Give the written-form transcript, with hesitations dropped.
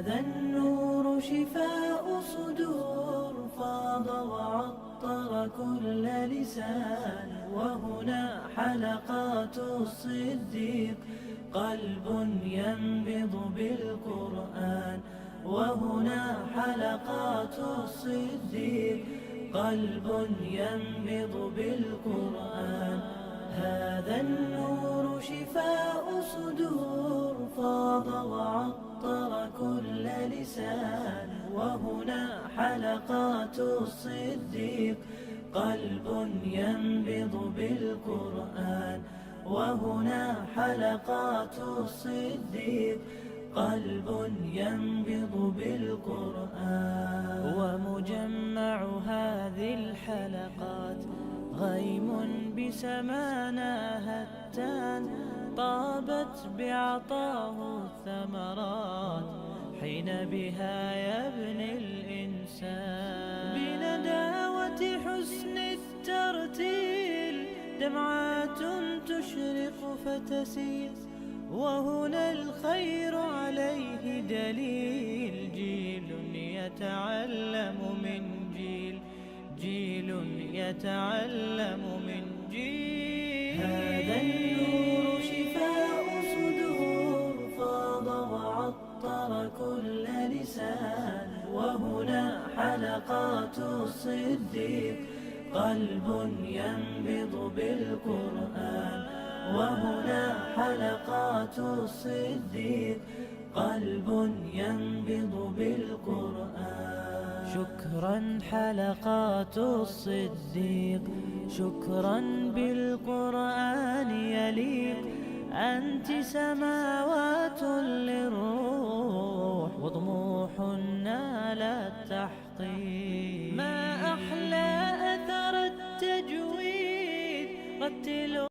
هذا النور شفاء صدور فاض وعطر كل لسان. وهنا حلقات الصديق قلب ينبض بالقرآن. وهنا حلقات الصديق قلب ينبض بالقرآن. هذا النور شفاء صدور فاض وعطر كل لسان. وهنا حلقات الصديق قلب ينبض بالقرآن. وهنا حلقات الصديق قلب ينبض بالقرآن. ومجمع هذه الحلقات غيم بسمانا هتان. طابت بعطاه الثمرات حين بها يبني الإنسان. بنداوة حسن الترتيل دمعات تشرق فتسيل. وهنا الخير عليه دليل. جيل يتعلم من جيل. جيل يتعلم من جيل. هذا النور شفاء صدور فاض وعطر كل لسان. وهنا حلقات الصديق قلب ينبض بالقرآن. وهنا حلقات الصديق قلب ينبض بالقرآن. شكرا حلقات الصديق شكرا بالقرآن يليق. أنت سماوات للروح وطموح نال التحقيق.